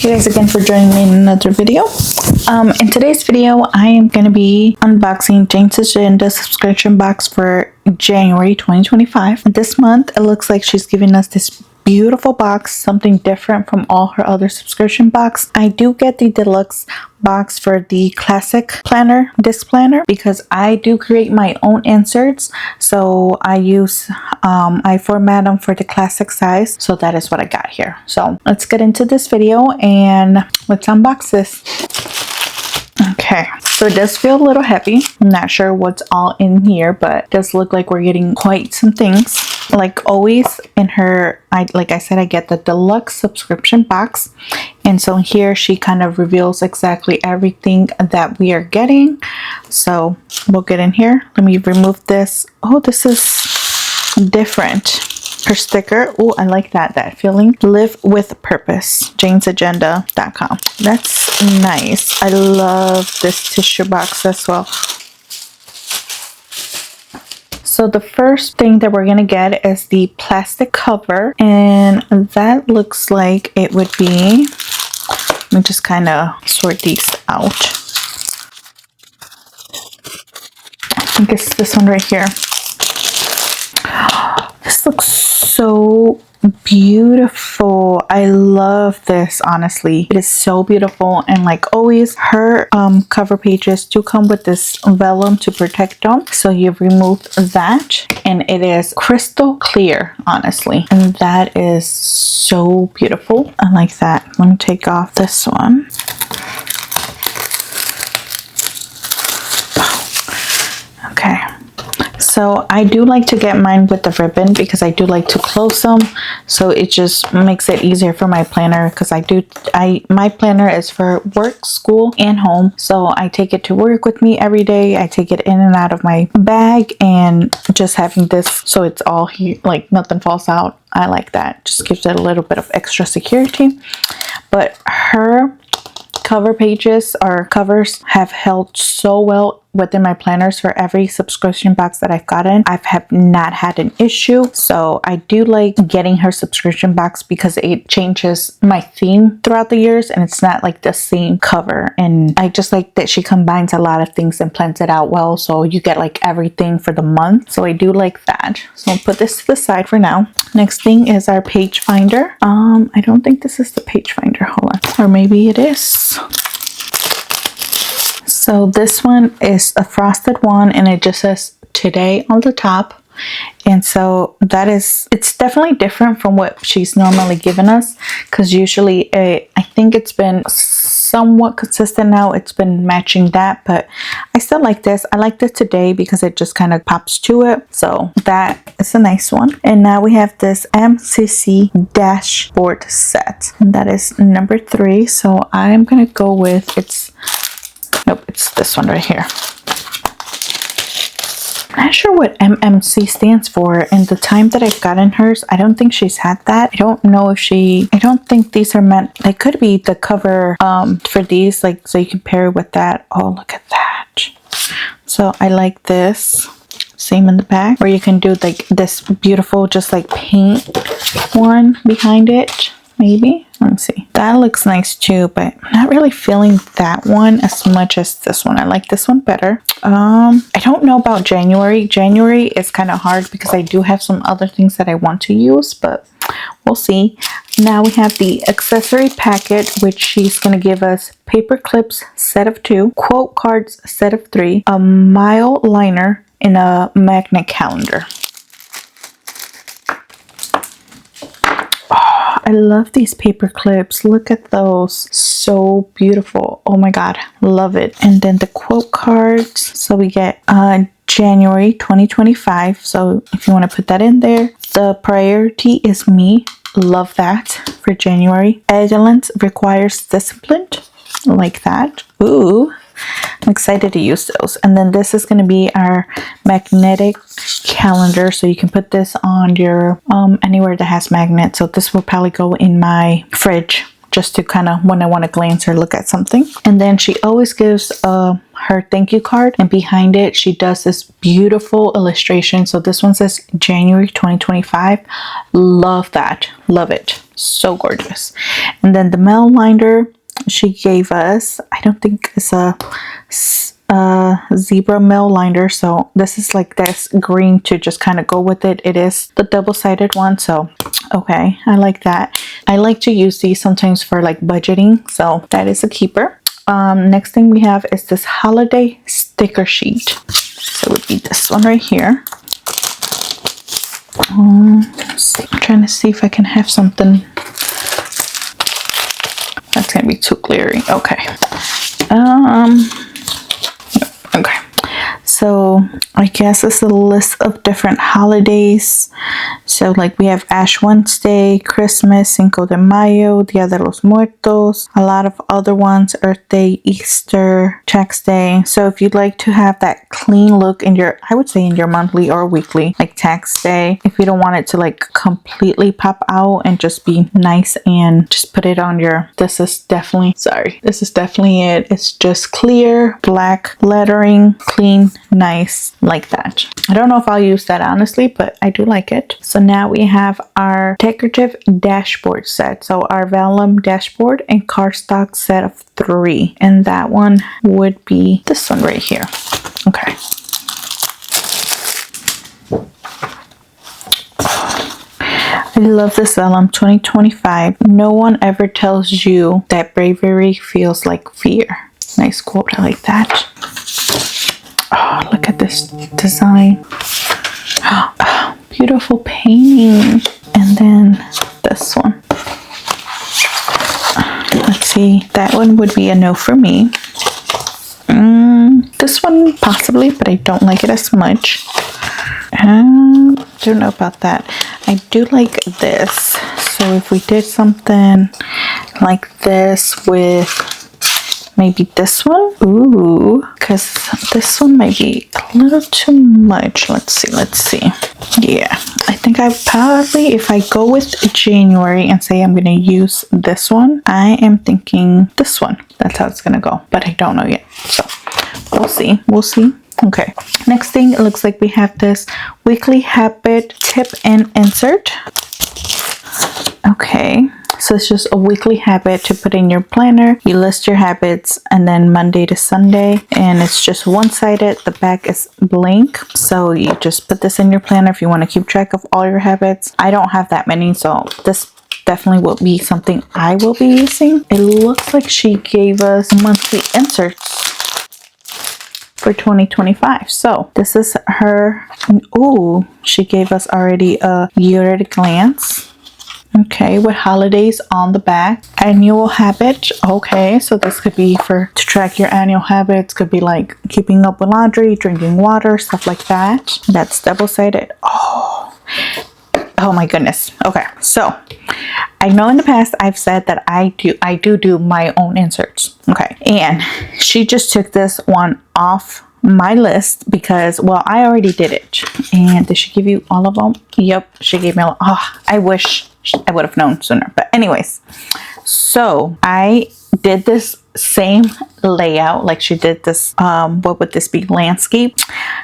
Thank you guys again for joining me in another video. In today's video, I am going to be unboxing Jane's Agenda subscription box for January 2025. This month, it looks like she's giving us this beautiful box, something different from all her other subscription box. I do get the deluxe box for the classic planner, disc planner, because I do create my own inserts. So I format them for the classic size. So that is what I got here. So let's get into this video and let's unbox this. Okay, so it does feel a little heavy. I'm not sure what's all in here, but it does look like we're getting quite some things. Like always in her, like I said, I get the deluxe subscription box. And so here she kind of reveals exactly everything that we are getting. So we'll get in here. Let me remove this. Oh, this is different. Her sticker. Oh, I like that feeling. Live with purpose. janesagenda.com. That's nice. I love this tissue box as well. So the first thing that we're gonna get is the plastic cover, and that looks like it would be, let me just kind of sort these out. I think it's this one right here. This looks so beautiful. I love this, honestly. It is so beautiful, and like always, her cover pages do come with this vellum to protect them. So you've removed that, and it is crystal clear, honestly, and that is so beautiful. I like that. Let me take off this one. Okay. So I do like to get mine with the ribbon because I do like to close them, so it just makes it easier for my planner, because my planner is for work, school, and home. So I take it to work with me every day. I take it in and out of my bag, and just having this so it's all here, like nothing falls out. I like that. Just gives it a little bit of extra security. But her cover pages or covers have held so well within my planners for every subscription box that I've gotten. I have not had an issue. So I do like getting her subscription box because it changes my theme throughout the years, and it's not like the same cover. And I just like that she combines a lot of things and plans it out well, so you get like everything for the month. So I do like that. So I'll put this to the side for now. Next thing is our page finder. I don't think this is the page finder. Hold on. Or maybe it is. So this one is a frosted one, and it just says today on the top. And so that is, it's definitely different from what she's normally given us, because usually I think it's been somewhat consistent now. It's been matching that, but I still like this. I like this today because it just kind of pops to it. So that is a nice one. And now we have this MCC dashboard set, and that is number 3. So I'm gonna go with nope, it's this one right here. I'm not sure what MMC stands for. In the time that I've gotten hers, I don't think she's had that. I don't know if I don't think these are meant, they could be the cover for these, like, so you can pair it with that. Oh, look at that. So I like this. Same in the back, where you can do like this beautiful, just like paint one behind it. Maybe. Let me see. That looks nice too, but I'm not really feeling that one as much as this one. I like this one better. I don't know about January. January is kind of hard because I do have some other things that I want to use, but we'll see. Now we have the accessory packet, which she's going to give us paper clips set of 2, quote cards set of 3, a mile liner, and a magnet calendar. I love these paper clips. Look at those. So beautiful. Oh my god. Love it. And then the quote cards. So we get January 2025. So if you want to put that in there. The priority is me. Love that for January. Excellence requires discipline. Like that. Ooh. I'm excited to use those. And then this is going to be our magnetic calendar, so you can put this on your anywhere that has magnets. So this will probably go in my fridge, just to kind of when I want to glance or look at something. And then she always gives a her thank you card, and behind it she does this beautiful illustration. So this one says January 2025. Love that. Love it. So gorgeous. And then the mail liner she gave us, I don't think it's a zebra mail liner, so this is like this green to just kind of go with it. It is the double-sided one, so okay, I like that. I like to use these sometimes for like budgeting, so that is a keeper. Next thing we have is this holiday sticker sheet. So it would be this one right here. Let's see. I'm trying to see if I can have something. That's gonna be too glary. Okay. Okay. So I guess it's a list of different holidays. So like we have Ash Wednesday, Christmas, Cinco de Mayo, Dia de los Muertos, a lot of other ones, Earth Day, Easter, Tax Day. So if you'd like to have that clean look in your, I would say in your monthly or weekly, like Tax Day, if you don't want it to like completely pop out and just be nice and just put it on your, this is definitely it. It's just clear, black lettering, clean, nice, like that. I don't know if I'll use that honestly, but I do like it. So now we have our decorative dashboard set. So our vellum dashboard and cardstock set of 3. And that one would be this one right here. Okay. I love this vellum 2025. No one ever tells you that bravery feels like fear. Nice quote. I like that. Oh, look at this design. Oh, beautiful painting. And then this one. Let's see. That one would be a no for me. This one possibly, but I don't like it as much. Don't know about that. I do like this. So if we did something like this with maybe this one, ooh, because this one might be a little too much. Let's see. Yeah, I think I probably, if I go with January and say I'm going to use this one, I am thinking this one. That's how it's going to go, but I don't know yet. So we'll see. Okay, next thing, it looks like we have this weekly habit tip and insert. Okay, so it's just a weekly habit to put in your planner. You list your habits and then Monday to Sunday, and it's just one-sided. The back is blank, so you just put this in your planner if you want to keep track of all your habits. I don't have that many, so this definitely will be something I will be using. It looks like she gave us monthly inserts for 2025. So this is her. Ooh, she gave us already a year at a glance. Okay, with holidays on the back. Annual habit. Okay, so this could be to track your annual habits. Could be like keeping up with laundry, drinking water, stuff like that. That's double-sided. Oh my goodness. Okay, so I know in the past I've said that I do my own inserts. Okay, and she just took this one off my list because, well, I already did it. And did she give you all of them? Yep, she gave me all. Oh, I wish I would have known sooner. But anyways, so I did this same layout like she did this. What would this be? Landscape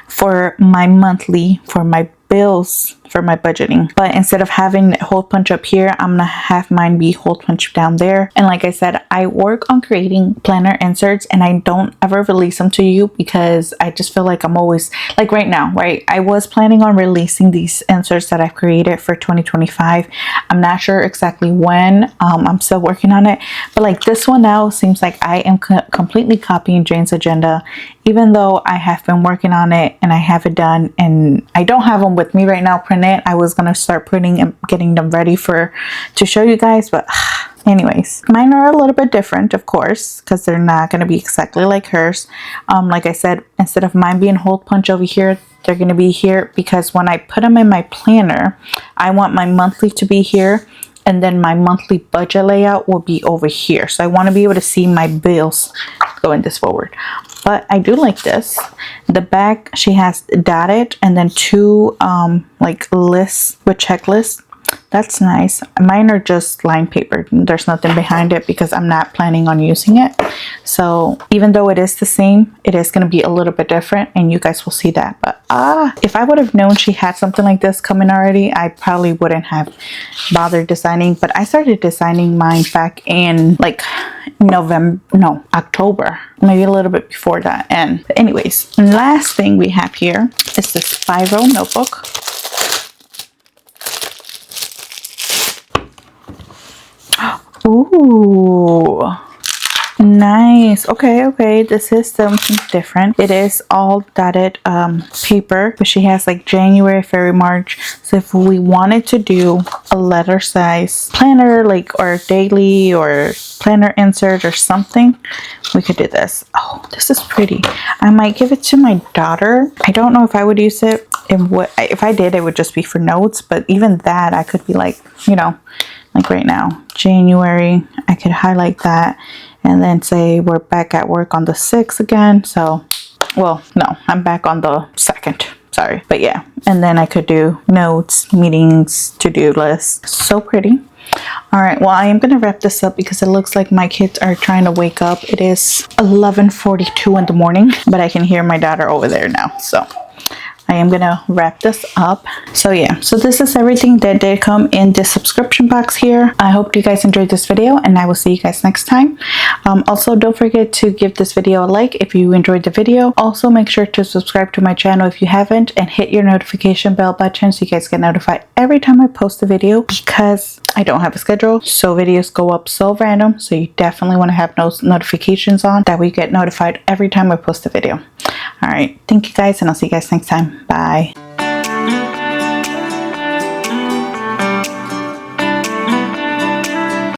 for my monthly, for my bills, for my budgeting. But instead of having hole punch up here, I'm gonna have mine be hole punch down there. And like I said, I work on creating planner inserts and I don't ever release them to you because I just feel like I'm always, like right now, right? I was planning on releasing these inserts that I've created for 2025. I'm not sure exactly when. I'm still working on it. But like this one now seems like I am completely copying Jane's agenda, even though I have been working on it and I have it done, and I don't have them with me right now printed. I was gonna start printing and getting them ready to show you guys, but anyways, mine are a little bit different, of course, because they're not gonna be exactly like hers. Like I said, instead of mine being hole punch over here, they're gonna be here because when I put them in my planner, I want my monthly to be here, and then my monthly budget layout will be over here. So I want to be able to see my bills going this forward. But I do like this. The back, she has dotted and then two like lists with checklists. That's nice. Mine are just lined paper. There's nothing behind it because I'm not planning on using it. So even though it is the same, it is going to be a little bit different, and you guys will see that. But if I would have known she had something like this coming already, I probably wouldn't have bothered designing. But I started designing mine back in like October, maybe a little bit before that. And anyways, last thing we have here is this spiral notebook. Ooh, nice. Okay, this is something different. It is all dotted paper, but she has like January, February, March. So if we wanted to do a letter size planner, like, or daily or planner insert or something, we could do this. Oh, this is pretty. I might give it to my daughter. I don't know if I would use it. If I did, it would just be for notes, but even that, I could be like, you know, like right now, January, I could highlight that and then say we're back at work on the 6th again. So, well, no, I'm back on the 2nd. Sorry. But yeah, and then I could do notes, meetings, to-do lists. So pretty. All right, well, I am going to wrap this up because it looks like my kids are trying to wake up. It is 11:42 in the morning, but I can hear my daughter over there now. So I am gonna wrap this up. So yeah, so this is everything that did come in this subscription box here. I hope you guys enjoyed this video, and I will see you guys next time. Also, don't forget to give this video a like if you enjoyed the video. Also, make sure to subscribe to my channel if you haven't, and hit your notification bell button so you guys get notified every time I post a video, because I don't have a schedule, so videos go up so random. So you definitely want to have those notifications on, that we get notified every time I post a video. All right, thank you guys, and I'll see you guys next time. Bye.